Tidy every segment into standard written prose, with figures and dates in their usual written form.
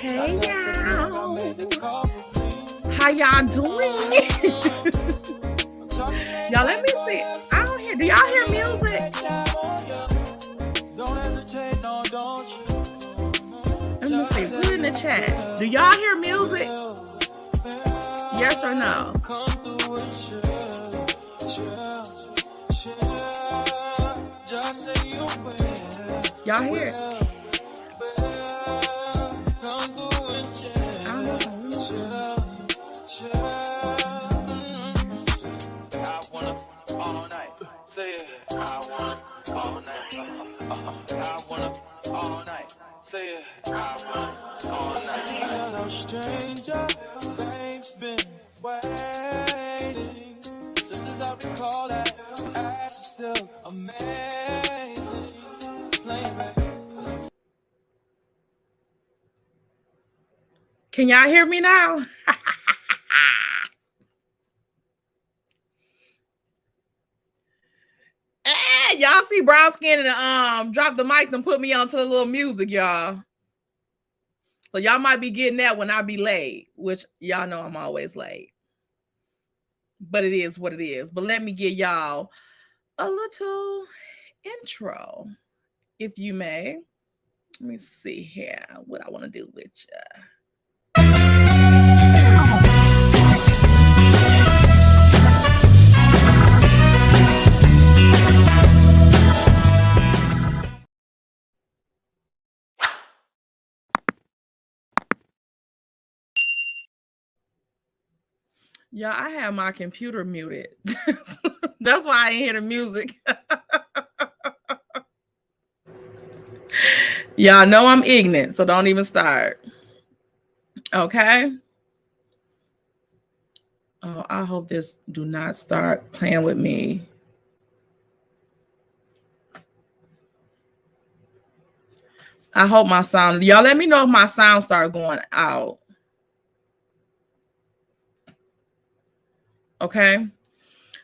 Hey y'all. How y'all doing? Y'all, let me see. I don't hear. Do y'all hear music? Let me see. Put it in the chat. Do y'all hear music? Yes or no? Y'all hear it? Say it, I want it all night. I want it all night. Say it, I want it all night. No stranger, fame's been waiting. Just as I recall that, ass is still amazing. Playing back. Can y'all hear me now? Y'all see brown skin and drop the mic and put me onto the little music, y'all. So y'all might be getting that when I be late, which y'all know I'm always late. But it is what it is. But let me give y'all a little intro, if you may. Let me see here what I want to do with you. Yeah, I have my computer muted. That's why I ain't hear the music. Y'all know I'm ignorant, so don't even start. Okay? Oh, I hope this do not start playing with me. I hope my sound, y'all let me know if my sound start going out. Okay?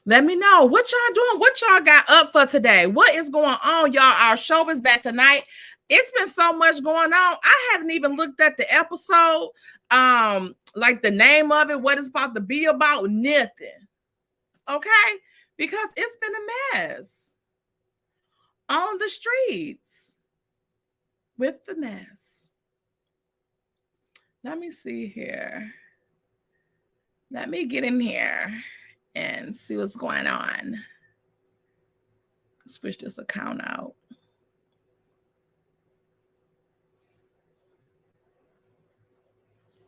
Let me know what y'all doing, what y'all got up for today. What is going on, y'all? Our show is back tonight. It's been so much going on. I haven't even looked at the episode, like the name of it, what it's about to be about, nothing. Okay? Because it's been a mess on the streets with the mess. Let me see here. Let me get in here and see what's going on. Switch this account out.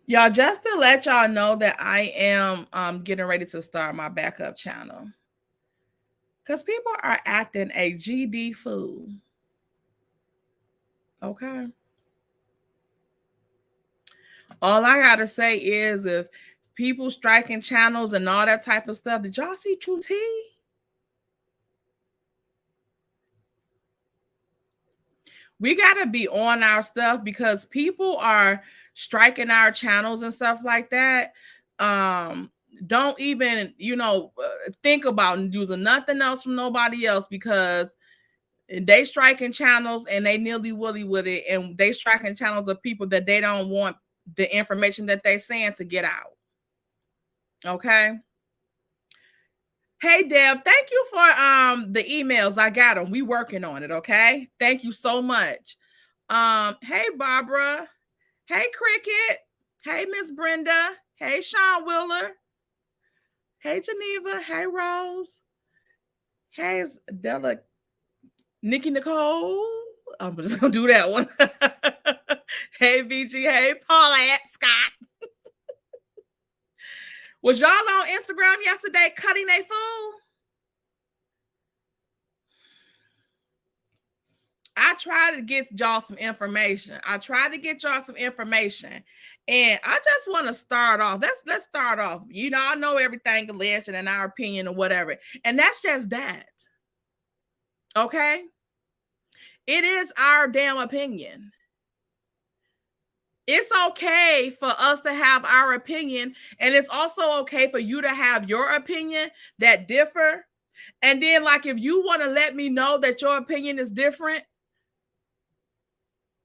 Y'all, just to let y'all know that I am getting ready to start my backup channel. Because people are acting a GD fool. Okay. All I gotta say is if people striking channels and all that type of stuff, did y'all see True T? We gotta be on our stuff because people are striking our channels and stuff like that. Don't even, think about using nothing else from nobody else because they striking channels and they nilly-willy with it, and they striking channels of people that they don't want the information that they saying to get out. Okay. Hey Deb, thank you for the emails. I got them. We working on it. Okay. Thank you so much. Hey Barbara. Hey Cricket. Hey Miss Brenda. Hey Sean Wheeler. Hey Geneva. Hey Rose. Hey Della. Nikki Nicole. I'm just gonna do that one. Hey VG. Hey Paulette Scott. Was y'all on Instagram yesterday cutting a fool? I tried to get y'all some information. And I just want to start off. Let's start off. I know everything alleged and in our opinion or whatever. And that's just that. Okay? It is our damn opinion. It's okay for us to have our opinion, and it's also okay for you to have your opinion that differ. And then, like, if you want to let me know that your opinion is different,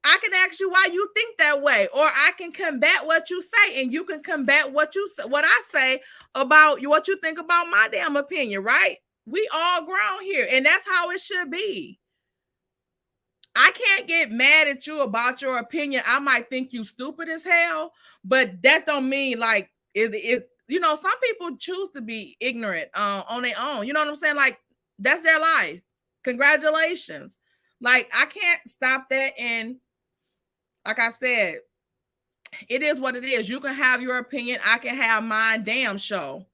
I can ask you why you think that way, or I can combat what you say, and you can combat what I say about what you think about my damn opinion, right? We all grown here, and that's how it should be. I can't get mad at you about your opinion. I might think you stupid as hell, but that don't mean like it. You know, some people choose to be ignorant on their own. You know what I'm saying? Like, that's their life. Congratulations. Like, I can't stop that. And like I said, it is what it is. You can have your opinion. I can have mine. Damn show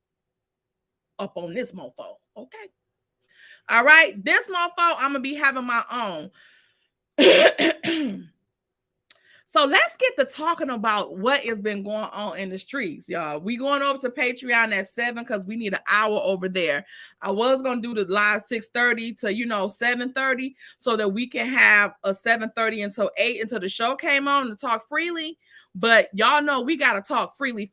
up on this mofo. Okay. All right. This mofo, I'm going to be having my own. So let's get to talking about what has been going on in the streets, y'all. We going over to Patreon at 7 because we need an hour over there. I was going to do the live 6:30 to, 7:30 so that we can have a 7:30 until 8 until the show came on to talk freely. But y'all know we got to talk freely,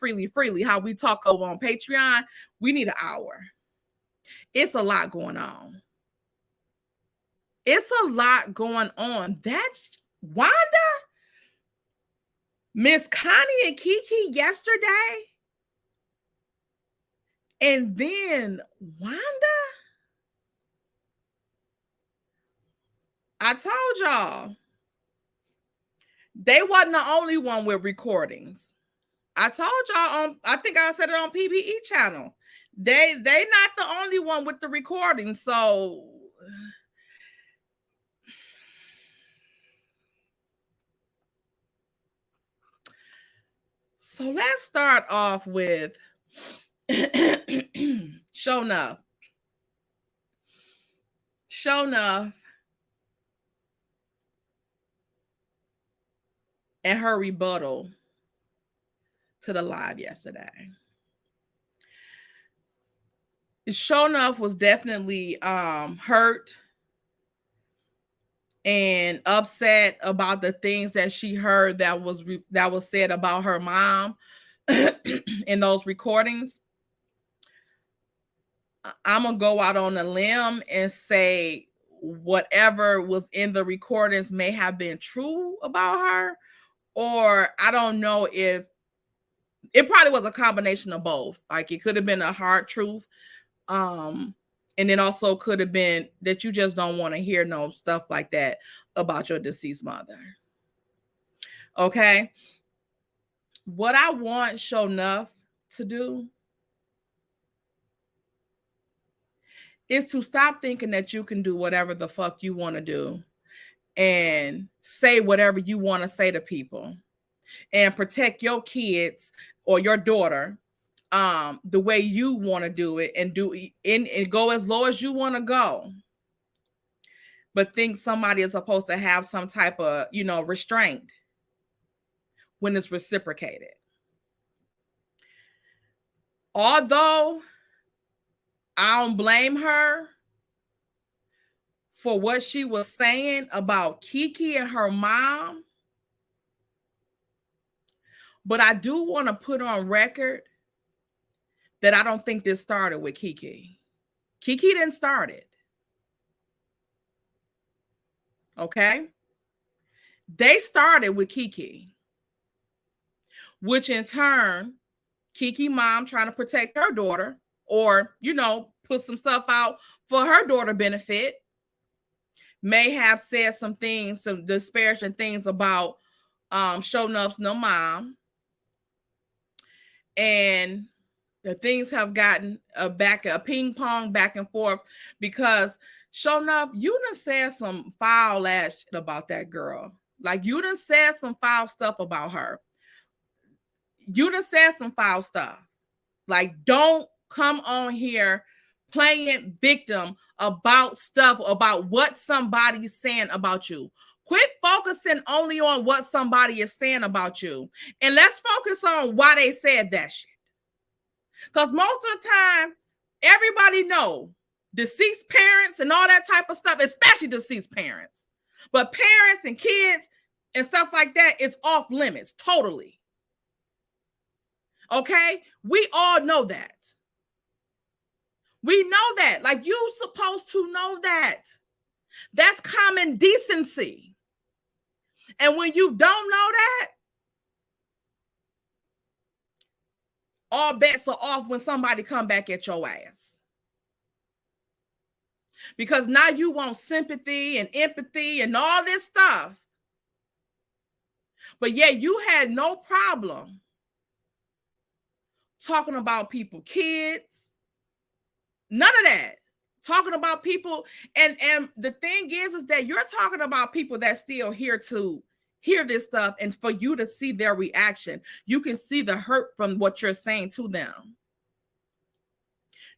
how we talk over on Patreon. We need an hour. It's a lot going on. It's a lot going on. That's Wanda, Miss Connie and Keke yesterday, and then Wanda. I told y'all they wasn't the only one with recordings. I told y'all I think I said it on PBE channel. They not the only one with the recording. So let's start off with Shonuff. And her rebuttal to the live yesterday. Shonuff was definitely hurt and upset about the things that she heard that was said about her mom in those recordings. I'm gonna go out on a limb and say whatever was in the recordings may have been true about her, or I don't know if it probably was a combination of both. Like, it could have been a hard truth, and then also could have been that you just don't want to hear no stuff like that about your deceased mother. Okay. What I want Shonuff to do is to stop thinking that you can do whatever the fuck you want to do and say whatever you want to say to people and protect your kids or your daughter the way you want to do it and go as low as you want to go, but think somebody is supposed to have some type of restraint when it's reciprocated. Although I don't blame her for what she was saying about Keke and her mom, but I do want to put on record that I don't think this started with Keke. Keke didn't start it. Okay? They started with Keke, which in turn, Keke mom trying to protect her daughter or, put some stuff out for her daughter benefit, may have said some things, some disparaging things about Shonuff's no mom. And the things have gotten a ping pong back and forth because Shonuff, you done said some foul ass shit about that girl. Like, you done said some foul stuff about her. You done said some foul stuff. Like, don't come on here playing victim about stuff, about what somebody's saying about you. Quit focusing only on what somebody is saying about you. And let's focus on why they said that shit. Because most of the time, everybody know deceased parents and all that type of stuff, especially deceased parents. But parents and kids and stuff like that is off limits, totally. Okay? We all know that. We know that. Like, you're supposed to know that. That's common decency. And when you don't know that, all bets are off when somebody come back at your ass. Because now you want sympathy and empathy and all this stuff. But yet you had no problem talking about people, kids, none of that. Talking about people, and the thing is that you're talking about people that still here to hear this stuff, and for you to see their reaction, you can see the hurt from what you're saying to them.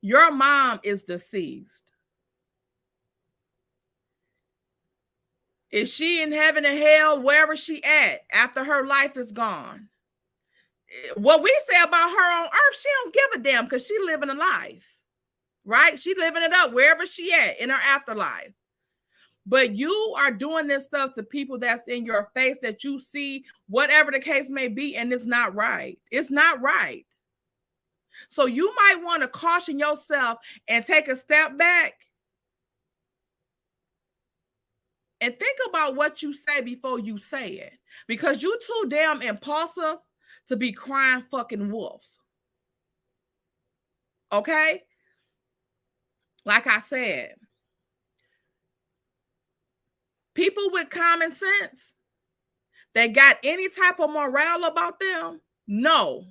Your mom is deceased. Is she in heaven or hell, wherever she at after her life is gone? What we say about her on earth, she don't give a damn because she living a life, right? She living it up wherever she at in her afterlife. But you are doing this stuff to people that's in your face that you see, whatever the case may be, and it's not right. It's not right. So you might want to caution yourself and take a step back and think about what you say before you say it, because you're too damn impulsive to be crying fucking wolf. Okay? Like I said, people with common sense that got any type of morale about them know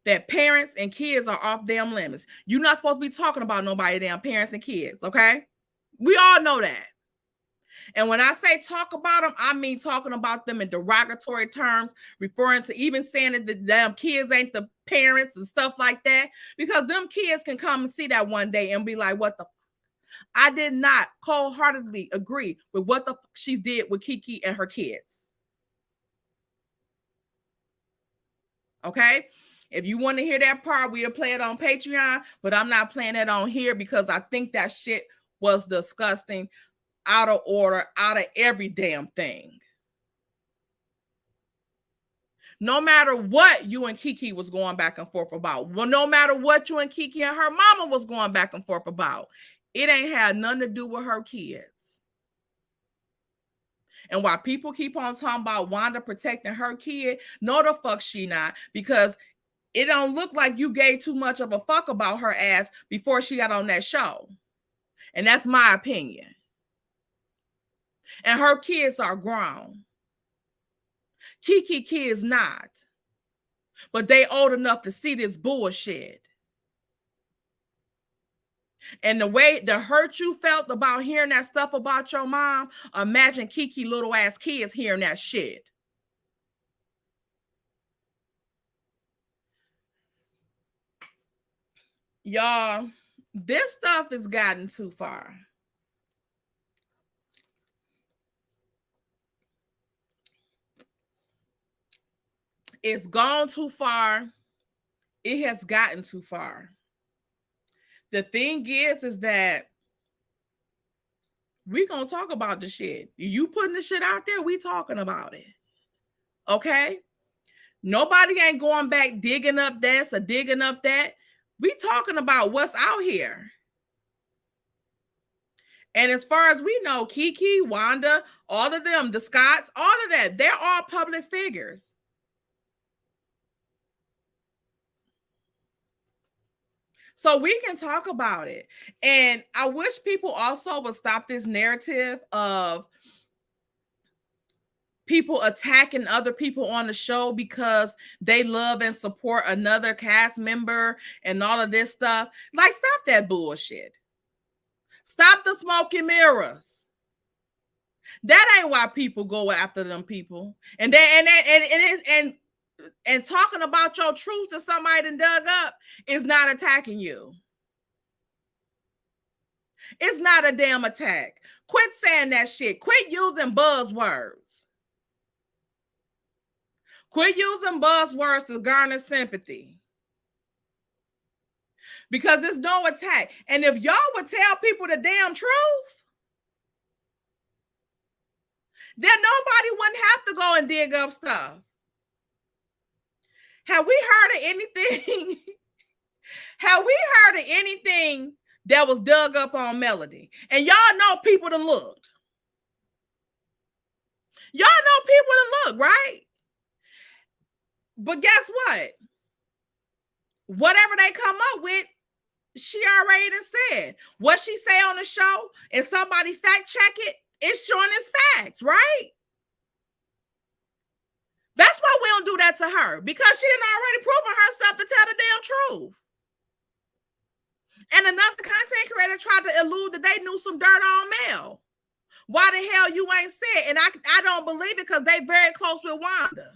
that parents and kids are off damn limits. You're not supposed to be talking about nobody damn parents and kids, okay? We all know that. And when I say talk about them, I mean talking about them in derogatory terms, referring to even saying that the damn kids ain't the parents and stuff like that, because them kids can come and see that one day and be like, what the fuck? I did not wholeheartedly agree with what the fuck she did with Keke and her kids. Okay? If you want to hear that part, we'll play it on Patreon, but I'm not playing it on here because I think that shit was disgusting, out of order, out of every damn thing. No matter what you and Keke was going back and forth about, well, no matter what you and Keke and her mama was going back and forth about, it ain't had nothing to do with her kids. And while people keep on talking about Wanda protecting her kid, no the fuck she not, because it don't look like you gave too much of a fuck about her ass before she got on that show. And that's my opinion. And her kids are grown. Keke kids not. But they old enough to see this bullshit. And the hurt you felt about hearing that stuff about your mom, imagine Keke little ass kids hearing that shit. Y'all, this stuff has gotten too far. It's gone too far. It has gotten too far. The thing is that we gonna talk about the shit. You putting the shit out there, we talking about it. Okay? Nobody ain't going back digging up this or digging up that. We talking about what's out here. And as far as we know, Keke, Wanda, all of them, the Scotts, all of that, they're all public figures. So we can talk about it. And I wish people also would stop this narrative of people attacking other people on the show because they love and support another cast member and all of this stuff. Like, stop that bullshit. Stop the smoke and mirrors. That ain't why people go after them people. And talking about your truth to somebody that dug up is not attacking you. It's not a damn attack. Quit saying that shit. Quit using buzzwords. Quit using buzzwords to garner sympathy. Because it's no attack. And if y'all would tell people the damn truth, then nobody wouldn't have to go and dig up stuff. Have we heard of anything? Have we heard of anything that was dug up on Melody? And y'all know people done looked. Y'all know people to look, right? But guess what? Whatever they come up with, she already said. What she say on the show, and somebody fact check it, it's showing as facts, right? That's why we don't do that to her, because she didn't already proven herself to tell the damn truth. And another content creator tried to allude that they knew some dirt on Mel. Why the hell you ain't said? And I don't believe it, because they very close with Wanda.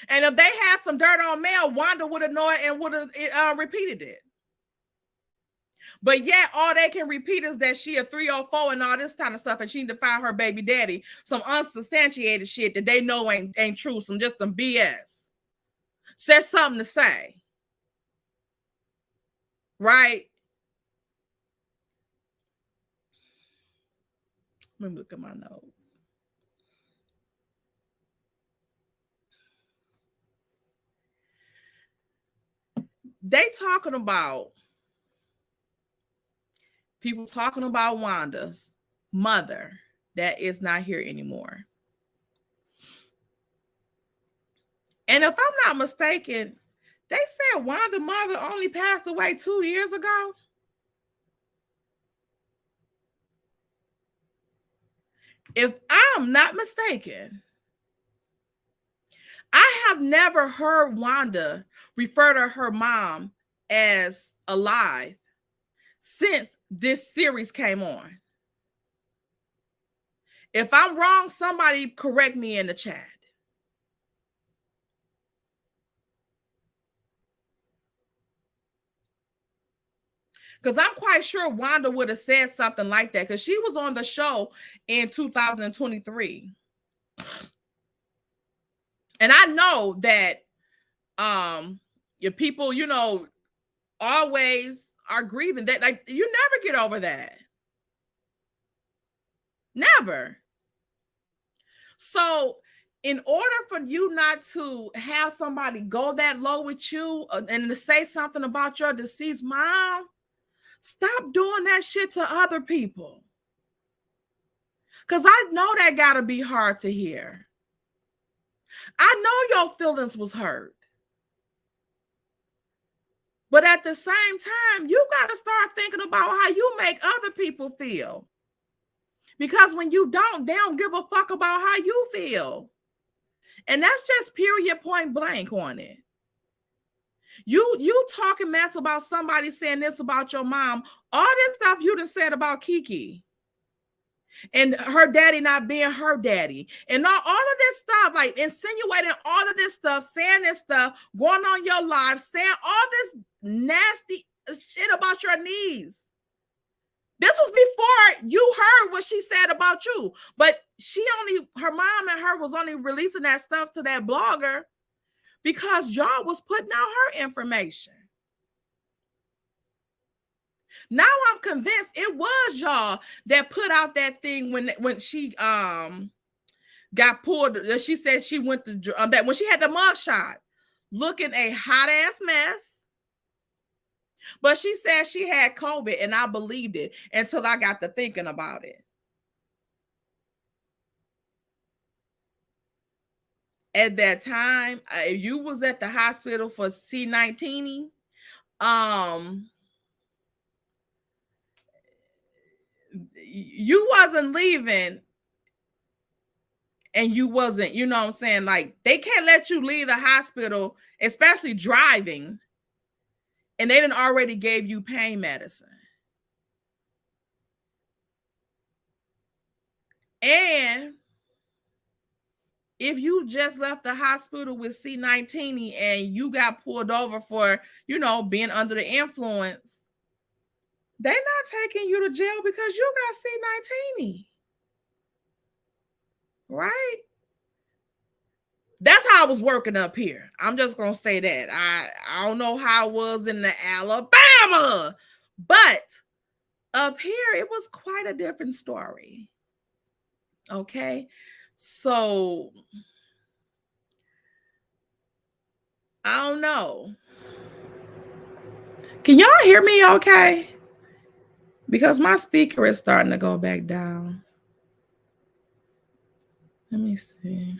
And if they had some dirt on Mel, Wanda would have known and would have repeated it. But yet, all they can repeat is that she a 304 and all this kind of stuff, and she need to find her baby daddy. Some unsubstantiated shit that they know ain't true. Some BS. Says something to say. Right? Let me look at my notes. They talking about people talking about Wanda's mother that is not here anymore. And if I'm not mistaken, they said Wanda's mother only passed away 2 years ago. If I'm not mistaken, I have never heard Wanda refer to her mom as alive since this series came on. If I'm wrong, somebody correct me in the chat. Because I'm quite sure Wanda would have said something like that, because she was on the show in 2023. And I know that your people, you know, always are grieving. That, like, you never get over that. Never. So in order for you not to have somebody go that low with you and to say something about your deceased mom, stop doing that shit to other people. Because I know that gotta be hard to hear. I know your feelings was hurt. But at the same time, you got to start thinking about how you make other people feel. Because when you don't, they don't give a fuck about how you feel. And that's just period, point blank on it. You talking mess about somebody saying this about your mom. All this stuff you done said about Keke. And her daddy not being her daddy. And all of this stuff, like insinuating all of this stuff, saying this stuff, going on your live, saying all this nasty shit about your niece. This was before you heard what she said about you. But her mom and her was only releasing that stuff to that blogger because y'all was putting out her information. Now I'm convinced it was y'all that put out that thing when she got pulled. She said she went to that when she had the mugshot, looking a hot ass mess. But she said she had COVID, and I believed it until I got to thinking about it. At that time, you was at the hospital for C19. You wasn't leaving, and you wasn't, you know what I'm saying? Like, they can't let you leave the hospital, especially driving, and they didn't already gave you pain medicine. And if you just left the hospital with C19 and you got pulled over for, you know, being under the influence, they're not taking you to jail because you got C19. Right? That's how I was working up here. I'm just going to say that. I don't know how it was in the Alabama, but up here, it was quite a different story. Okay? So, I don't know. Can y'all hear me okay? Because my speaker is starting to go back down. Let me see.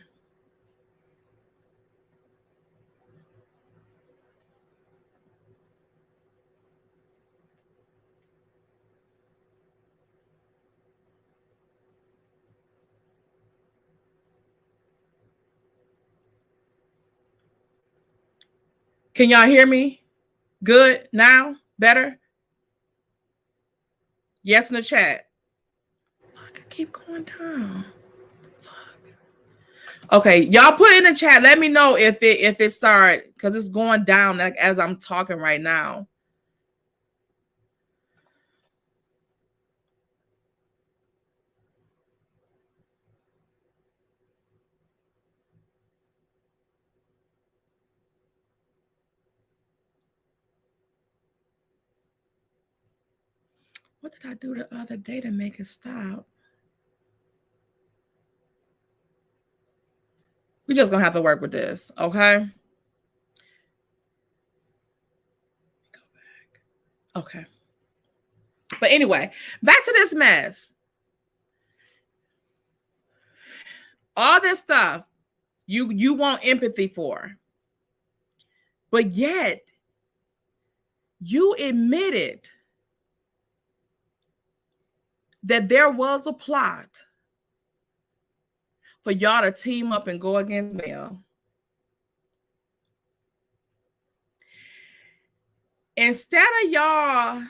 Can y'all hear me? Good now? Better? Yes in the chat. Fuck, I keep going down. Fuck. Okay, y'all put in the chat. Let me know if it started, because it's going down like as I'm talking right now. What did I do the other day to make it stop? We're just gonna have to work with this, okay? Go back. Okay. But anyway, back to this mess. All this stuff you want empathy for, but yet you admitted that there was a plot for y'all to team up and go against Mel. Instead of y'all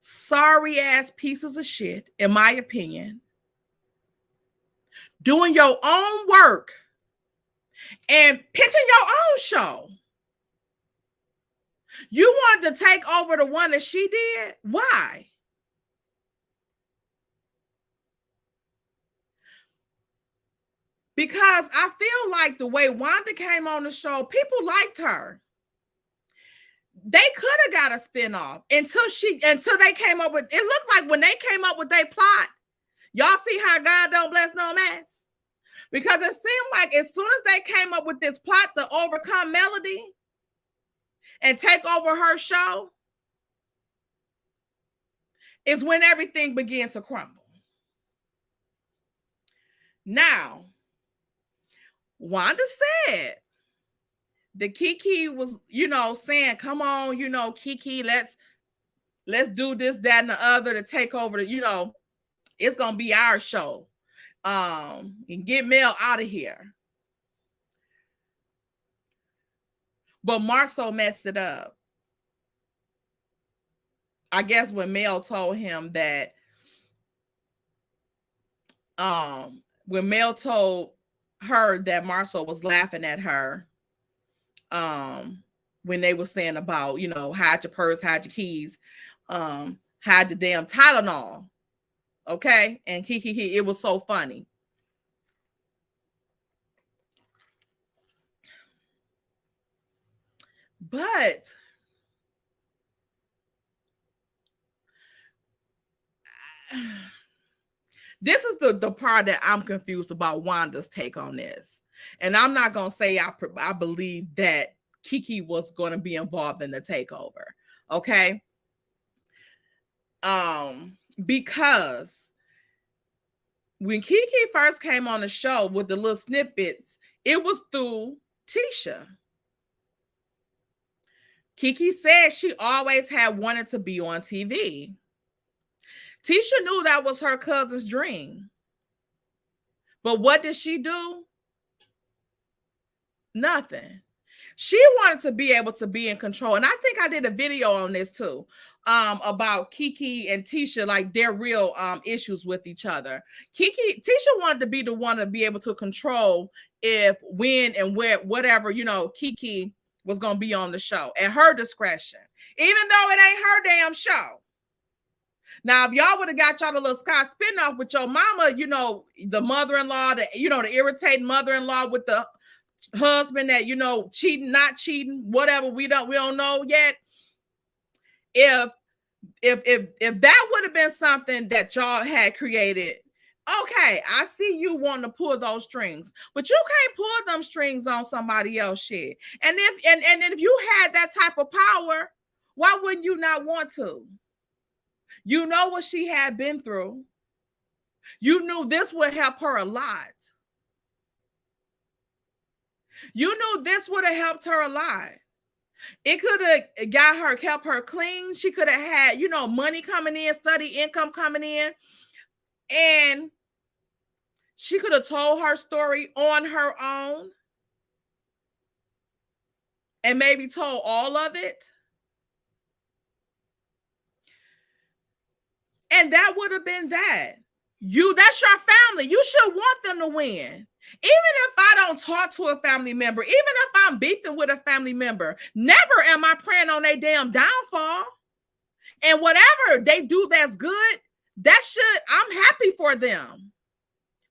sorry ass pieces of shit, in my opinion, doing your own work and pitching your own show, you wanted to take over the one that she did? Why? Because I feel like the way Wanda came on the show, people liked her. They could have got a spinoff until they came up with, it looked like when they came up with their plot, y'all see how God don't bless no mess? Because it seemed like as soon as they came up with this plot to overcome Melody and take over her show, is when everything began to crumble. Now, Wanda said that Keke was, saying, come on, Keke, let's do this, that, and the other to take over the, it's going to be our show. And get Mel out of here. But Marceau messed it up. I guess when Mel told him that, when Mel told her that Marceau was laughing at her, when they were saying about, hide your purse, hide your keys, hide the damn Tylenol. Okay. And it was so funny. But this is the part that I'm confused about Wanda's take on this. And I'm not going to say I believe that Keke was going to be involved in the takeover. Okay. Because when Keke first came on the show with the little snippets, it was through Tisha. Keke said she always had wanted to be on TV. Tisha knew that was her cousin's dream. But what did she do? Nothing. She wanted to be able to be in control. And I think I did a video on this too, about Keke and Tisha, like their real issues with each other. Tisha wanted to be the one to be able to control if, when, and where, whatever, Keke was going to be on the show at her discretion, even though it ain't her damn show. Now, if y'all would have got y'all a little Scott spinoff with your mama, the mother-in-law, the irritating mother-in-law with the husband that, cheating, not cheating, whatever, we don't know yet. If that would have been something that y'all had created, okay, I see you wanting to pull those strings, but you can't pull them strings on somebody else shit. And if you had that type of power, why wouldn't you not want to? You know what she had been through. You knew this would help her a lot. You knew this would have helped her a lot. It could have got her, kept her clean. She could have had, you know, money coming in, study income coming in. And she could have told her story on her own and maybe told all of it. And that would have been that. That's your family. You should want them to win. Even if I don't talk to a family member, even if I'm beefing with a family member, never am I praying on their damn downfall. And whatever they do that's good, I'm happy for them.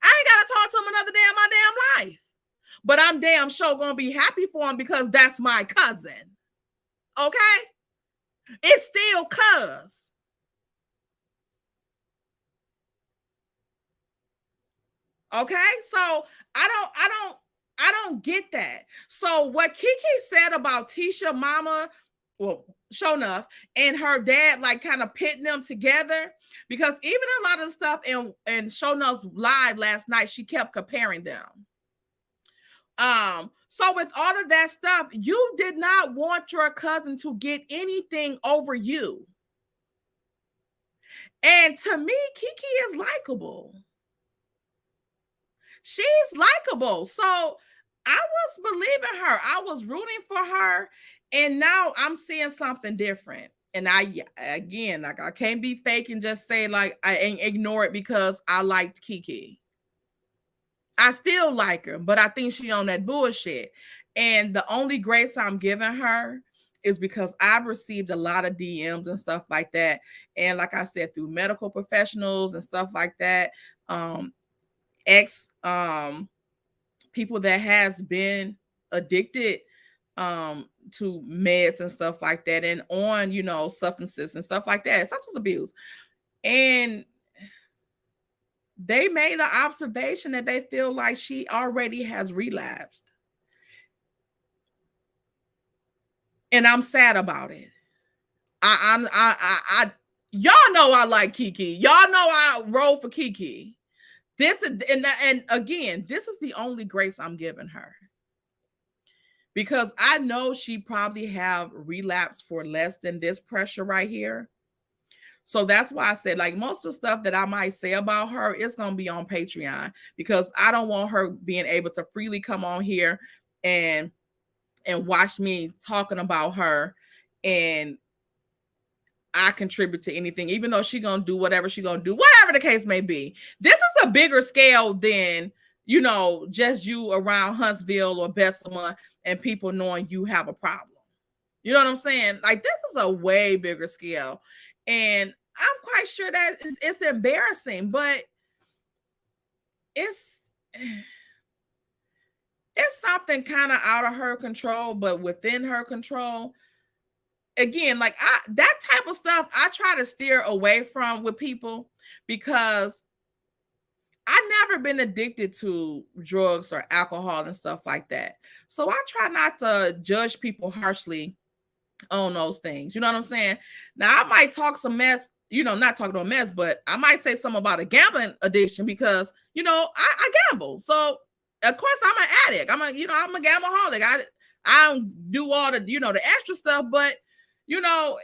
I ain't got to talk to them another day in my damn life. But I'm damn sure going to be happy for them because that's my cousin. Okay? It's still cuz. Okay? So I don't get that. So what Keke said about Tisha mama, well, Shonuff and her dad, like kind of pitting them together, because even a lot of stuff in Shonuff's live last night, she kept comparing them. So with all of that stuff, you did not want your cousin to get anything over you. And to me, Keke is likable. She's likable. So I was believing her. I was rooting for her. And now I'm seeing something different. And I can't be fake and just say like I ignore it because I liked Keke. I still like her, but I think she on that bullshit. And the only grace I'm giving her is because I've received a lot of DMs and stuff like that. And like I said, through medical professionals and stuff like that, people that has been addicted to meds and stuff like that, and on, you know, substances and stuff like that, substance abuse. And they made an observation that they feel like she already has relapsed. And I'm sad about it. Y'all know I like Keke. Y'all know I roll for Keke. And again, this is the only grace I'm giving her. Because I know she probably have relapsed for less than this pressure right here. So that's why I said, like, most of the stuff that I might say about her is going to be on Patreon, because I don't want her being able to freely come on here and watch me talking about her and I contribute to anything, even though she's going to do whatever she's going to do, whatever the case may be. This is a bigger scale than, you know, just you around Huntsville or Bessemer and people knowing you have a problem. You know what I'm saying? Like, this is a way bigger scale. And I'm quite sure that it's embarrassing, but it's something kind of out of her control, but within her control. Again, like that type of stuff, I try to steer away from with people, because I've never been addicted to drugs or alcohol and stuff like that. So I try not to judge people harshly on those things. You know what I'm saying? Now, I might talk some mess, you know, not talking no mess, but I might say something about a gambling addiction because, you know, I gamble. So of course I'm an addict. I'm a gambleaholic. I don't do all the, you know, the extra stuff, but you know,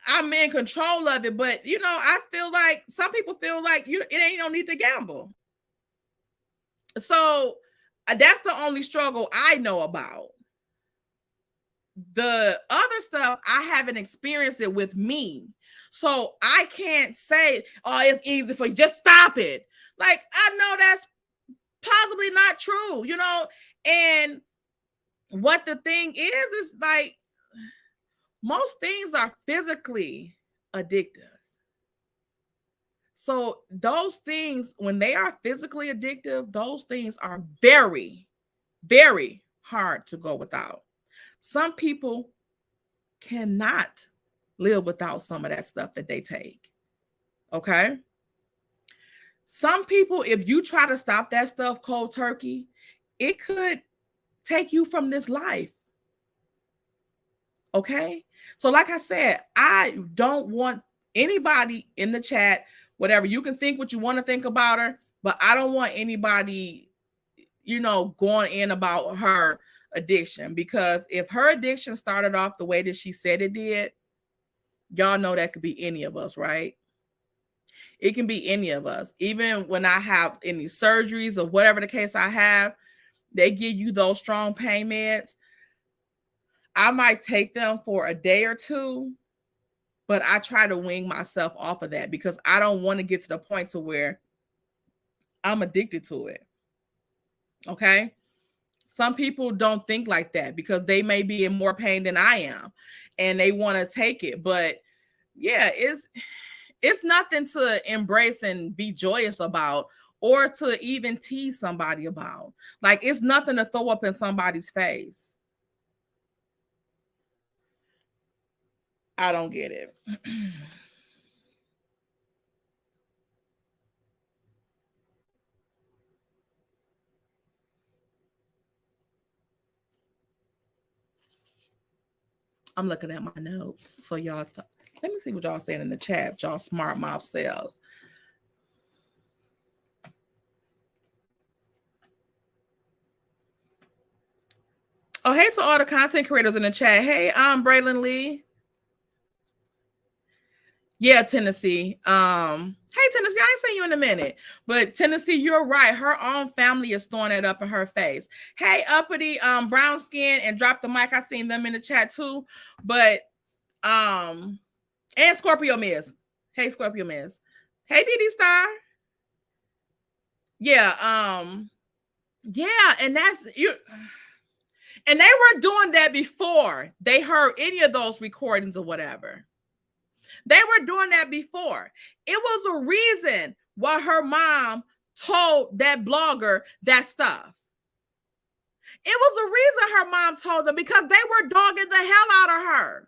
I'm in control of it. But you know, I feel like some people feel like it ain't no need to gamble. So that's the only struggle I know about. The other stuff, I haven't experienced it with me. So I can't say, oh, it's easy for you. Just stop it. Like, I know that's possibly not true, you know? And what the thing is like, most things are physically addictive. So those things, when they are physically addictive, those things are very, very hard to go without. Some people cannot live without some of that stuff that they take. Okay? Some people, if you try to stop that stuff cold turkey, it could take you from this life. Okay? So like I said, I don't want anybody in the chat whatever. You can think what you want to think about her, but I don't want anybody, going in about her addiction, because if her addiction started off the way that she said it did, y'all know that could be any of us, right? It can be any of us. Even when I have any surgeries or whatever the case I have, they give you those strong pain meds. I might take them for a day or two, but I try to wing myself off of that because I don't want to get to the point to where I'm addicted to it. Okay? Some people don't think like that because they may be in more pain than I am and they want to take it. But yeah, it's nothing to embrace and be joyous about or to even tease somebody about. Like, it's nothing to throw up in somebody's face. I don't get it. I'm looking at my notes. So y'all, let me see what y'all saying in the chat. Y'all smart mouth selves. Oh, hey to all the content creators in the chat. Hey, Braylon Lee. Yeah, Tennessee. Hey, Tennessee, I ain't seen you in a minute. But Tennessee, you're right. Her own family is throwing it up in her face. Hey, uppity, brown skin and drop the mic. I seen them in the chat too. But and Scorpio Miss. Hey, Scorpio Miss. Hey, DD Star. Yeah, yeah, and that's you. And they were doing that before they heard any of those recordings or whatever. They were doing that before. It was a reason why her mom told that blogger that stuff. It was a reason her mom told them because they were dogging the hell out of her.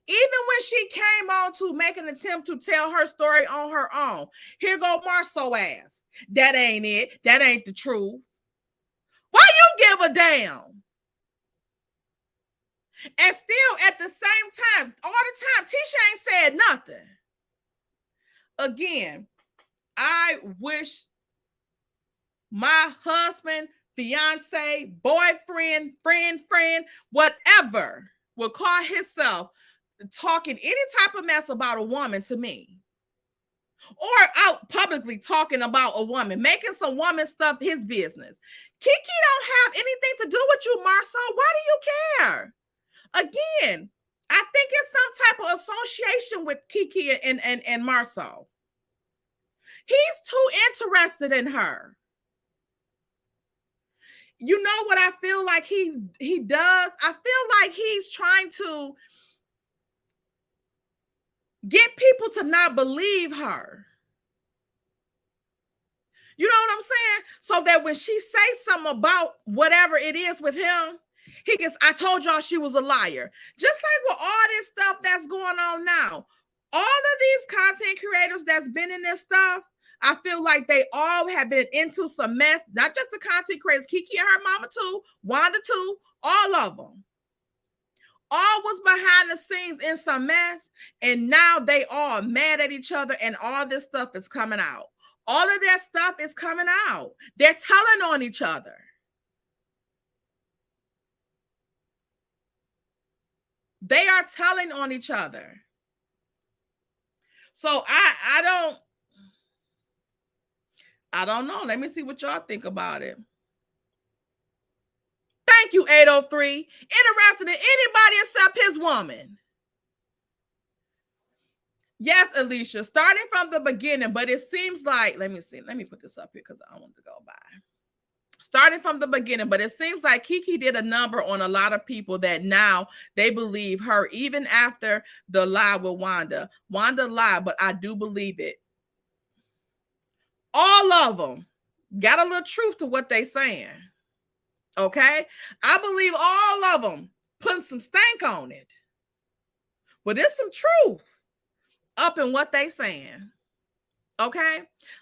Even when she came on to make an attempt to tell her story on her own, here go Marceau ass. That ain't it. That ain't the truth. Why you give a damn? And still at the same time, all the time, Tisha ain't said nothing. Again, I wish my husband, fiance, boyfriend, friend, whatever, would call himself talking any type of mess about a woman to me. Or out publicly talking about a woman, making some woman stuff his business. Keke don't have anything to do with you, Marceau. Why do you care? Again, I think it's some type of association with Keke and Marceau. He's too interested in her. You know what I feel like he does? I feel like he's trying to get people to not believe her. You know what I'm saying? So that when she says something about whatever it is with him, he gets, I told y'all she was a liar. Just like with all this stuff that's going on now, all of these content creators that's been in this stuff, I feel like they all have been into some mess. Not just the content creators, Keke and her mama too, Wanda too, all of them. All was behind the scenes in some mess, and now they all mad at each other, and all this stuff is coming out. All of their stuff is coming out. They're telling on each other. They are telling on each other. So I don't know. Let me see what y'all think about it. Thank you, 803. Interested in anybody except his woman. Yes, Alicia, starting from the beginning, but it seems like, let me see. Let me put this up here because I want to go by. Starting from the beginning, but it seems like Keke did a number on a lot of people that now they believe her, even after the lie with Wanda. Wanda lied, but I do believe it. All of them got a little truth to what they saying. Okay? I believe all of them putting some stank on it. But there's some truth up in what they saying. Okay?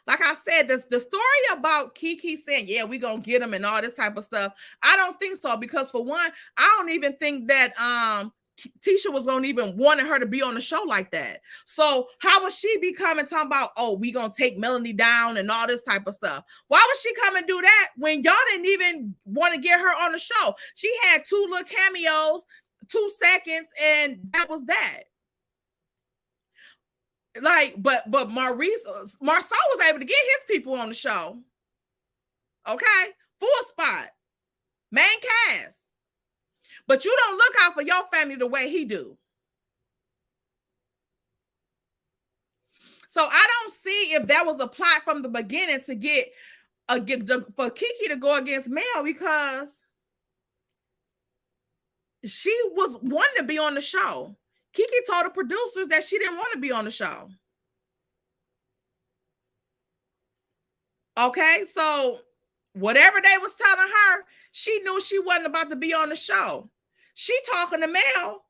Like I said, the story about Keke saying, yeah, we gonna get him and all this type of stuff, I don't think so. Because for one, I don't even think that Tisha was gonna even wanting her to be on the show like that. So how would she be coming talking about, oh, we gonna take Melanie down and all this type of stuff? Why would she come and do that when y'all didn't even want to get her on the show? She had 2 little cameos, 2 seconds, and that was that. Like, but Marcel was able to get his people on the show. Okay, full spot, main cast. But you don't look out for your family the way he do. So I don't see if that was a plot from the beginning to get for Keke to go against Mel, because she was wanting to be on the show. Keke told the producers that she didn't want to be on the show. Okay, so whatever they was telling her, she knew she wasn't about to be on the show. She talking to Mel.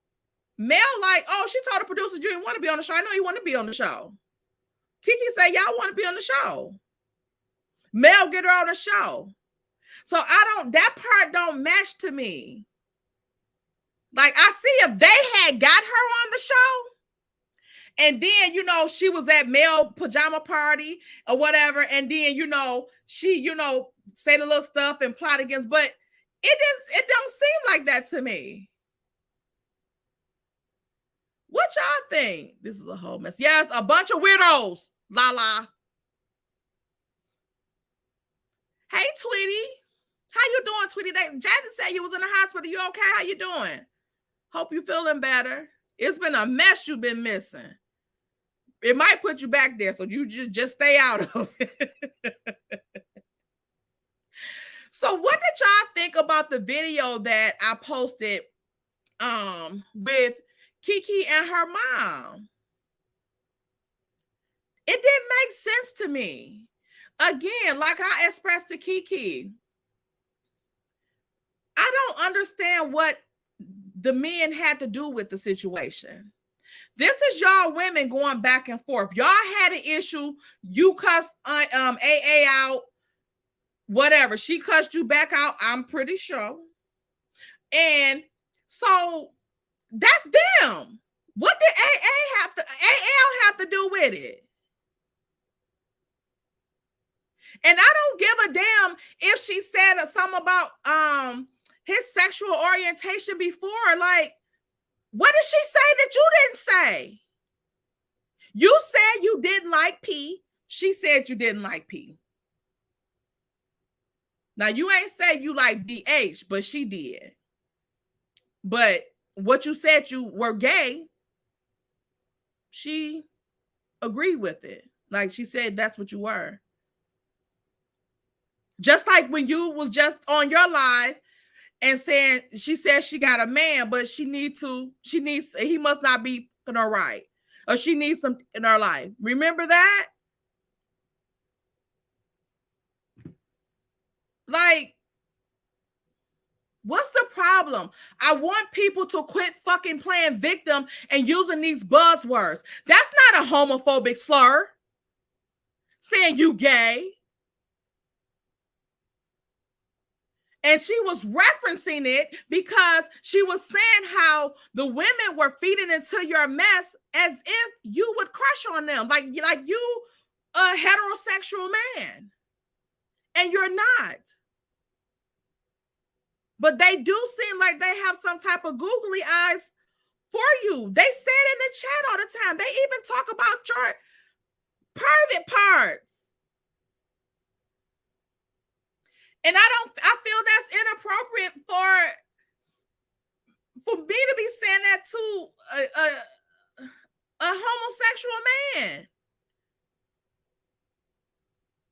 Mel like, oh, she told the producers you didn't want to be on the show. I know you want to be on the show. Keke said, y'all want to be on the show. Mel get her on the show. So that part don't match to me. Like, I see if they had got her on the show, and then, you know, she was at Mel pajama party or whatever, and then, you know, she, you know, say the little stuff and plot against, but it don't seem like that to me. What y'all think? This is a whole mess. Yes, a bunch of weirdos. La. Hey, Tweety. How you doing, Tweety? Jasmine said you was in the hospital. You okay? How you doing? Hope you feeling better. It's been a mess you've been missing. It might put you back there, so you just stay out of it. So what did y'all think about the video that I posted with Keke and her mom? It didn't make sense to me. Again, like I expressed to Keke, I don't understand what the men had to do with the situation. This is y'all women going back and forth. Y'all had an issue. You cussed AA out. Whatever. She cussed you back out, I'm pretty sure. And so that's them. What did AL have to do with it? And I don't give a damn if she said something about his sexual orientation before. Like, what did she say that you didn't say? You said you didn't like P. She said you didn't like P. Now, you ain't say you like DH, but she did. But what you said you were gay, she agreed with it. Like, she said that's what you were. Just like when you was just on your live and saying, she said she got a man, but he must not be in her right. Or she needs something in her life. Remember that? Like, what's the problem? I want people to quit fucking playing victim and using these buzzwords. That's not a homophobic slur. Saying you gay. And she was referencing it because she was saying how the women were feeding into your mess as if you would crush on them. Like you a heterosexual man. And you're not. But they do seem like they have some type of googly eyes for you. They say it in the chat all the time. They even talk about your private parts. And I feel that's inappropriate for me to be saying that to a homosexual man.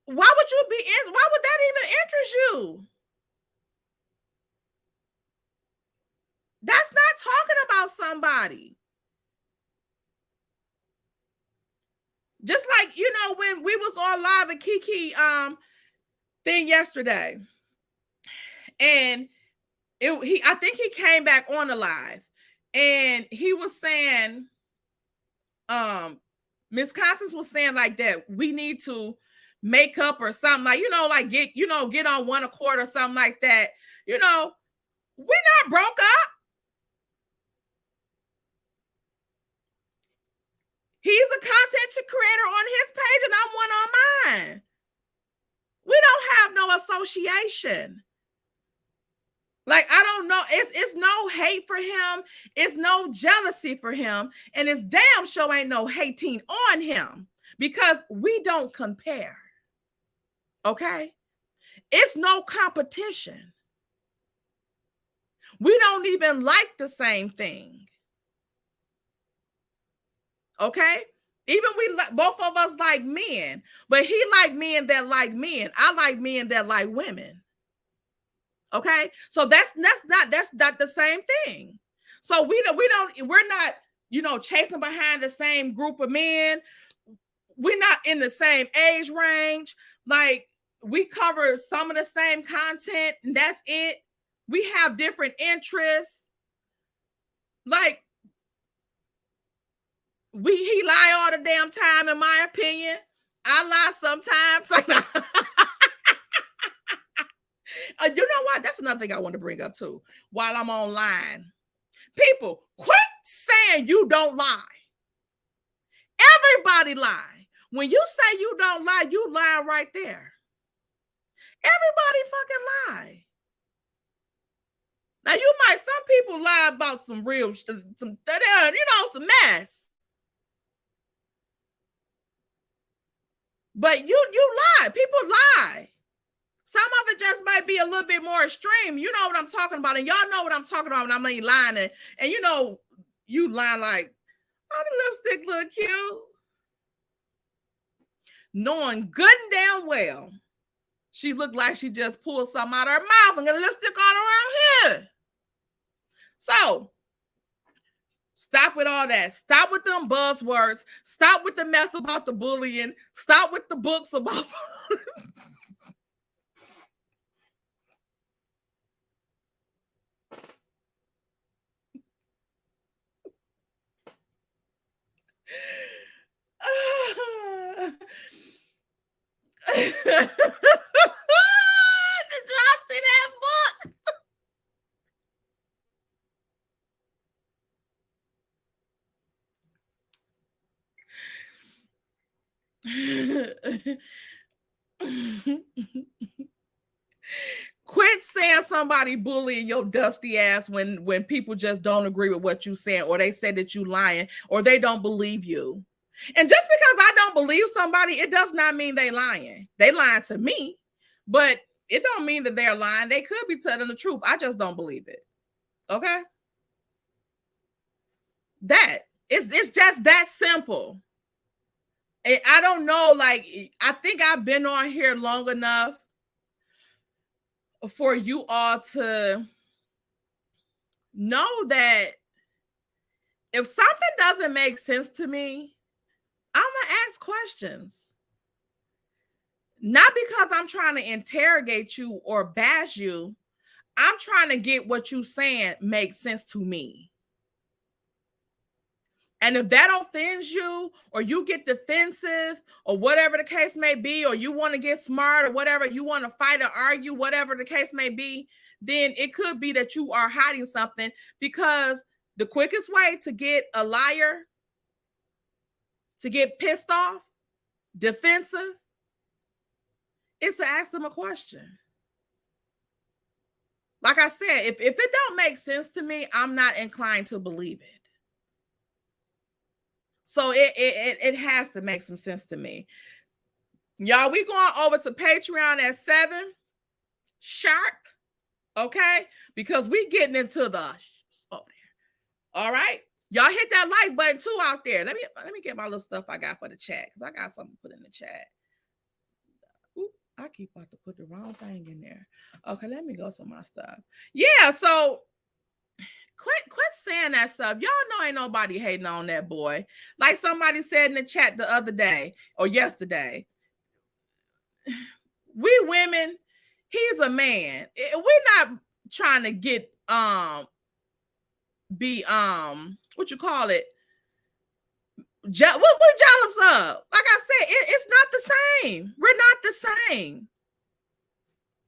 Why would that even interest you? That's not talking about somebody. Just like, you know, when we was on live at Keke thing yesterday, and I think he came back on the live, and he was saying, Miss Constance was saying like that we need to make up or something, like, you know, like get on one accord or something like that. You know, we're not broke up. He's a content creator on his page and I'm one on mine. We don't have no association. Like, I don't know. It's no hate for him. It's no jealousy for him. And it's damn sure ain't no hating on him because we don't compare. Okay? It's no competition. We don't even like the same thing. Okay? Even both of us like men, but he like men that like men. I like men that like women. Okay, so that's not the same thing. So we're not chasing behind the same group of men. We're not in the same age range. Like, we cover some of the same content, and that's it. We have different interests. Like, he lie all the damn time, in my opinion. I lie sometimes. You know what? That's another thing I want to bring up too. While I'm online, people, quit saying you don't lie. Everybody lie. When you say you don't lie, you lie right there. Everybody fucking lie. Now, some people lie about some real, some mess. But you lie. People lie. Some of it just might be a little bit more extreme. You know what I'm talking about. And y'all know what I'm talking about when I'm lying. And you lie like, oh, the lipstick look cute. Knowing good and damn well, she looked like she just pulled something out of her mouth and got a lipstick all around here. So, stop with all that. Stop with them buzzwords. Stop with the mess about the bullying. Stop with the books about... Did y'all see that book? Quit saying somebody bullying your dusty ass when people just don't agree with what you saying, or they say that you lying, or they don't believe you. And just because I don't believe somebody, it does not mean they lying. They lying to me, but it don't mean that they're lying. They could be telling the truth. I just don't believe it. Okay? It's just that simple. I don't know, like, I think I've been on here long enough for you all to know that if something doesn't make sense to me, I'm gonna ask questions. Not because I'm trying to interrogate you or bash you. I'm trying to get what you're saying makes sense to me. And if that offends you, or you get defensive, or whatever the case may be, or you want to get smart, or whatever, you want to fight or argue, whatever the case may be, then it could be that you are hiding something, because the quickest way to get a liar to get pissed off, defensive, is to ask them a question. Like I said, if it don't make sense to me, I'm not inclined to believe it. So it has to make some sense to me. Y'all, we going over to Patreon at 7 sharp, okay? Because we getting into the over there. All right? Y'all hit that like button too out there. Let me get my little stuff I got for the chat, because I got something to put in the chat. Ooh, I keep about to put the wrong thing in there. Okay, let me go to my stuff. Yeah, so quit saying that stuff. Y'all know ain't nobody hating on that boy. Like somebody said in the chat the other day or yesterday, we women, he's a man. We're not trying to get be what you call it, what we're jealous of. Like I said, it's not the same. We're not the same.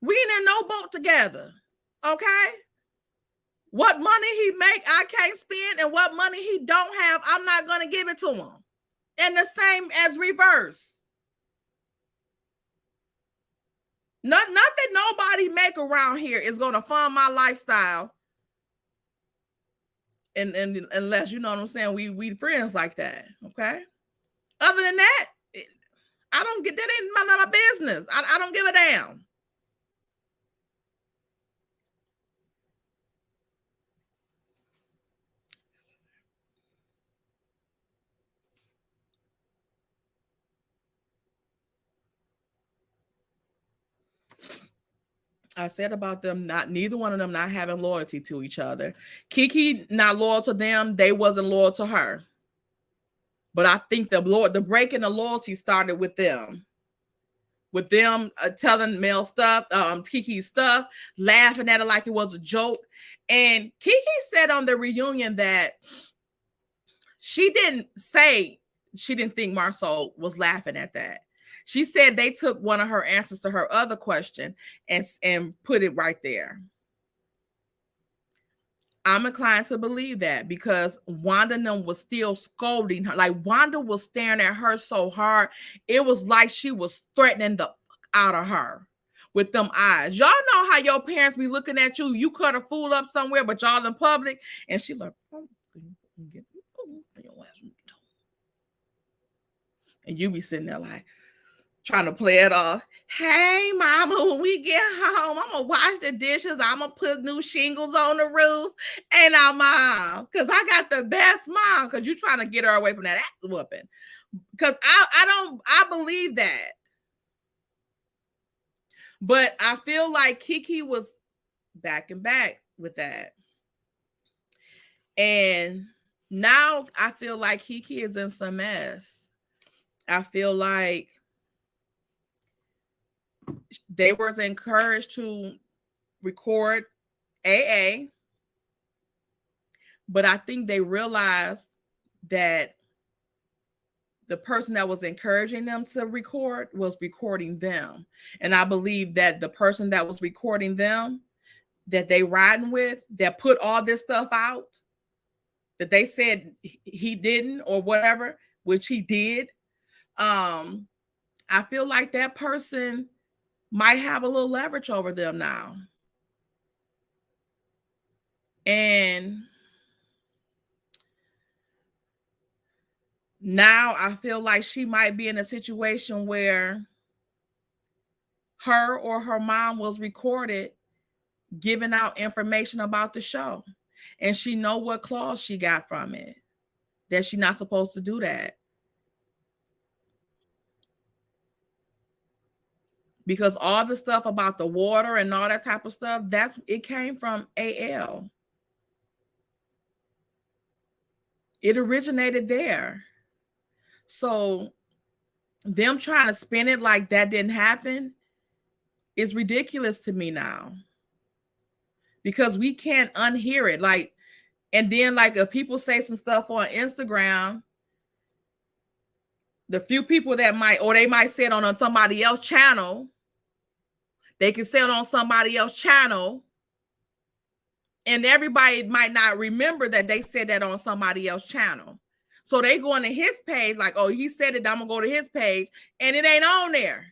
We ain't in no boat together. Okay? What money he make, I can't spend, and what money he don't have, I'm not gonna give it to him. And the same as reverse. Nothing nobody make around here is going to fund my lifestyle. And unless, you know what I'm saying, we friends like that. Okay. Other than that, I don't get, that ain't my business. I don't give a damn. I said about them, neither one of them not having loyalty to each other. Keke not loyal to them. They wasn't loyal to her. But I think the breaking the loyalty started with them. With them telling Mel stuff, Keke's stuff, laughing at it like it was a joke. And Keke said on the reunion that she didn't say she didn't think Marsau was laughing at that. She said they took one of her answers to her other question and put it right there. I'm inclined to believe that because Wanda and them was still scolding her. Like Wanda was staring at her so hard. It was like she was threatening the fuck out of her with them eyes. Y'all know how your parents be looking at you. You cut a fool up somewhere, but y'all in public. And she like, and you be sitting there like trying to play it off. Hey, mama, when we get home, I'm going to wash the dishes. I'm going to put new shingles on the roof. And I'm mom, because I got the best mom, because you're trying to get her away from that ass whooping. Because I believe that. But I feel like Keke was back and back with that. And now I feel like Keke is in some mess. I feel like they were encouraged to record AA, but I think they realized that the person that was encouraging them to record was recording them. And I believe that the person that was recording them, that they riding with, that put all this stuff out, that they said he didn't or whatever, which he did. I feel like that person might have a little leverage over them now. And now I feel like she might be in a situation where her or her mom was recorded giving out information about the show. And she know what clause she got from it, that she's not supposed to do that. Because all the stuff about the water and all that type of stuff, it came from AL. It originated there. So them trying to spin it like that didn't happen is ridiculous to me now. Because we can't unhear it. Like, and then like if people say some stuff on Instagram, the few people that might, or they might say it on somebody else's channel, they can say it on somebody else's channel, and everybody might not remember that they said that on somebody else's channel. So they go into his page like, oh, he said it, I'm going to go to his page, and it ain't on there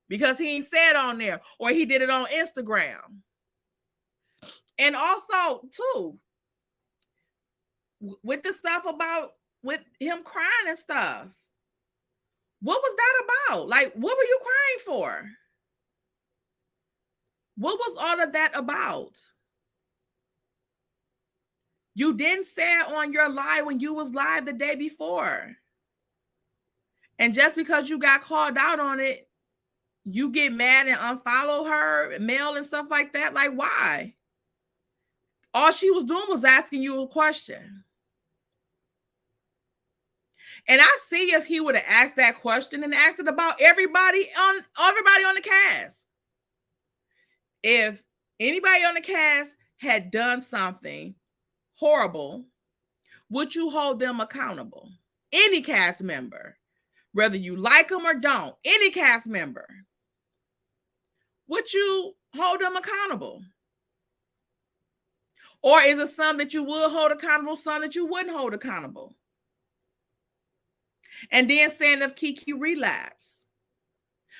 because he ain't said on there, or he did it on Instagram. And also, too, with the stuff about with him crying and stuff, what was that about? Like, what were you crying for? What was all of that about? You didn't say it on your live when you was live the day before. And just because you got called out on it, you get mad and unfollow her, mail and stuff like that. Like, why? All she was doing was asking you a question. And I see if he would have asked that question and asked it about everybody on the cast. If anybody on the cast had done something horrible, would you hold them accountable? Any cast member, whether you like them or don't, any cast member, would you hold them accountable? Or is it some that you would hold accountable, some that you wouldn't hold accountable? And then Standofff-Keke relapse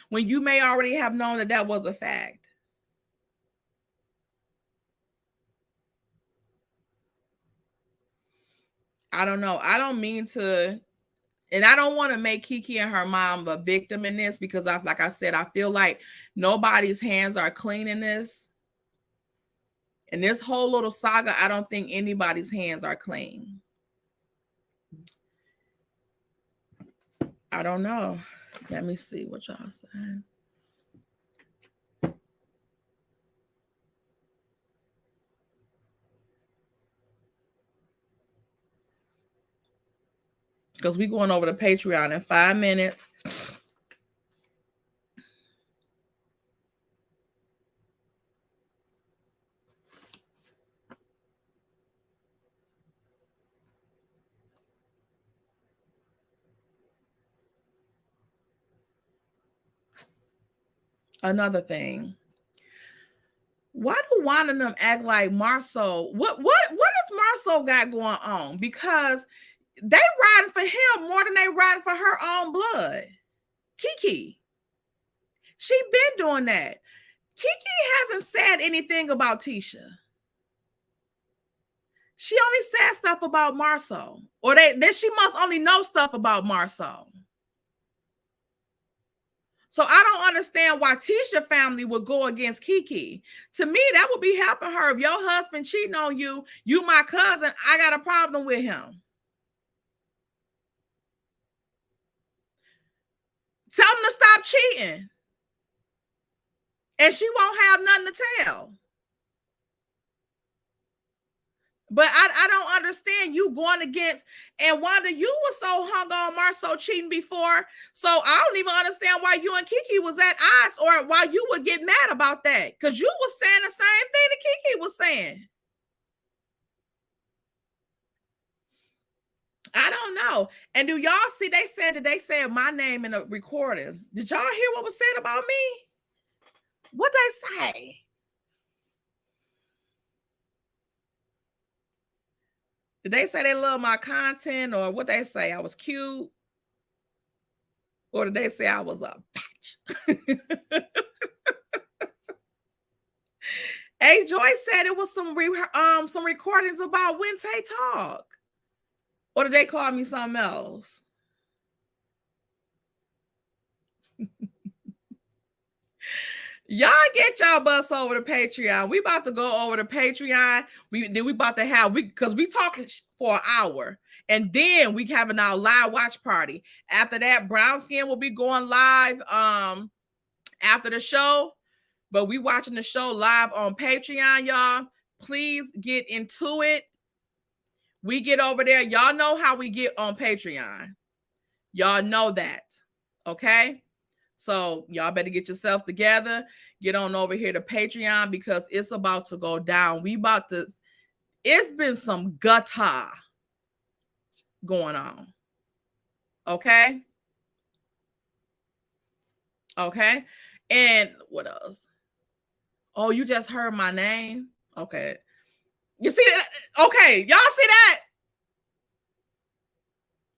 when you may already have known that that was a fact. I don't know. I don't mean to, and I don't want to make Keke and her mom a victim in this, because like I said, I feel like nobody's hands are clean in this. In this whole little saga, I don't think anybody's hands are clean. I don't know. Let me see what y'all saying. Because we're going over to Patreon in 5 minutes. Another thing. Why do one of them act like Marceau? What does Marceau got going on? Because they riding for him more than they riding for her own blood. Keke. She been doing that. Keke hasn't said anything about Tisha. She only said stuff about Marceau. Or then she must only know stuff about Marceau. So I don't understand why Tisha family would go against Keke. To me, that would be helping her. If your husband cheating on you, you my cousin, I got a problem with him. Tell him to stop cheating. And she won't have nothing to tell. But I don't understand you going against, and Wanda, you were so hung on Marceau cheating before, so I don't even understand why you and Keke was at odds, or why you would get mad about that, because you was saying the same thing that Keke was saying. I don't know. And do y'all see, they said my name in the recordings. Did y'all hear what was said about me? What they say? Did they say they love my content, or what they say? I was cute? Or did they say I was a bitch? A Joyce said it was some recordings about when Tay talk. Or did they call me something else? Y'all get y'all bus over to Patreon. We about to go over to Patreon. We about to have, because we talking for an hour, and then we having our live watch party. After that, Brown Skin will be going live after the show, but we watching the show live on Patreon, y'all. Please get into it. We get over there. Y'all know how we get on Patreon. Y'all know that, okay? So y'all better get yourself together. Get on over here to Patreon, because it's about to go down. It's been some gutter going on. Okay? Okay? And what else? Oh, you just heard my name? Okay. You see that? Okay. Y'all see that?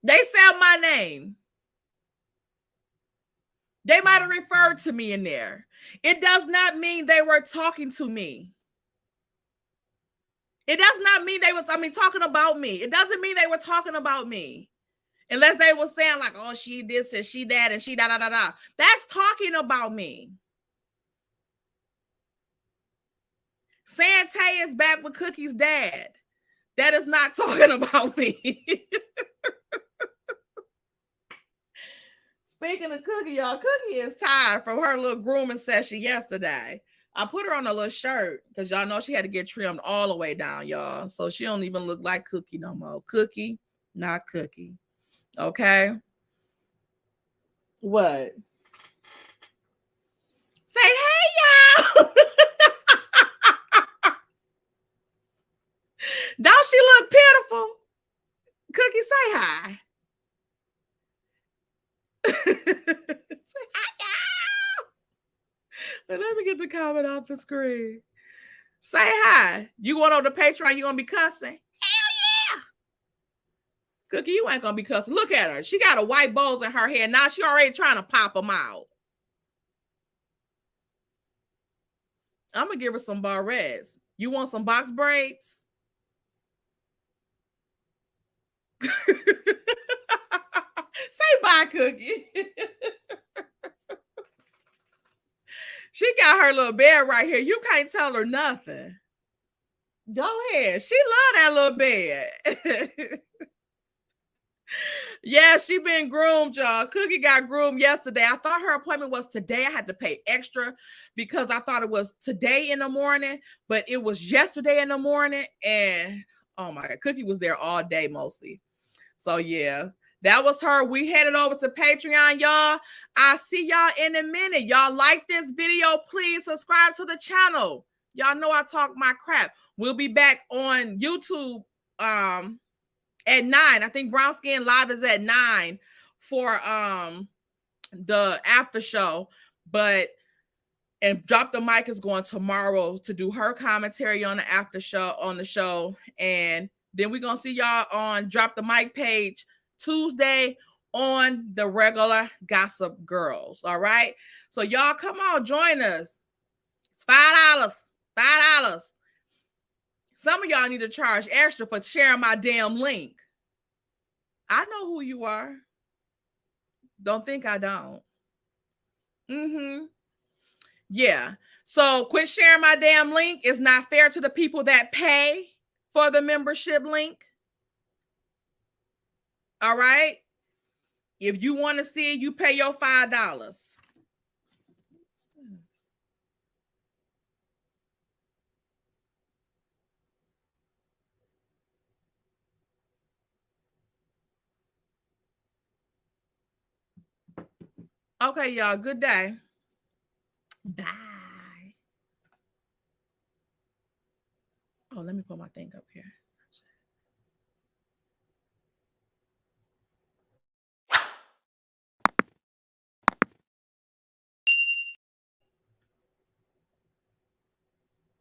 They said my name. They might have referred to me in there. It does not mean they were talking to me. It does not mean they was, talking about me. It doesn't mean they were talking about me. Unless they were saying like, oh, she this and she that and she da da da da. That's talking about me. Saying Tay is back with Cookie's dad. That is not talking about me. Speaking of Cookie, y'all, Cookie is tired from her little grooming session yesterday. I put her on a little shirt because y'all know she had to get trimmed all the way down, y'all. So she don't even look like Cookie no more. Cookie, not Cookie. Okay? What? Say hey, y'all. Don't she look pitiful? Cookie, say hi. Say hi, y'all. Let me get the comment off the screen. Say hi. You going on the Patreon, you gonna be cussing? Hell Cookie, you ain't gonna be cussing. Look at her. She got a white bows in her hair. Now she already trying to pop them out. I'm gonna give her some barrettes. You want some box braids? Say bye, Cookie. She got her little bed right here. You can't tell her nothing. Go ahead. She love that little bed. Yeah, she been groomed, y'all. Cookie got groomed yesterday. I thought her appointment was today. I had to pay extra because I thought it was today in the morning, but it was yesterday in the morning. And oh my God, Cookie was there all day mostly. So yeah, that was her. We headed over to Patreon, y'all. I'll see y'all in a minute. Y'all like this video, please subscribe to the channel. Y'all know I talk my crap. We'll be back on YouTube at 9. I think Brown Skin Live is at 9 for the after show. And Drop the Mic is going tomorrow to do her commentary on the after show on the show. And then we're gonna see y'all on Drop the Mic page Tuesday on the regular Gossip Girls. All right. So y'all come on, join us. It's $5. $5. Some of y'all need to charge extra for sharing my damn link. I know who you are. Don't think I don't. Yeah. So quit sharing my damn link. It's not fair to the people that pay for the membership link. All right. If you want to see it, you pay your $5. Okay, y'all. Good day. Bye. Oh, let me put my thing up here.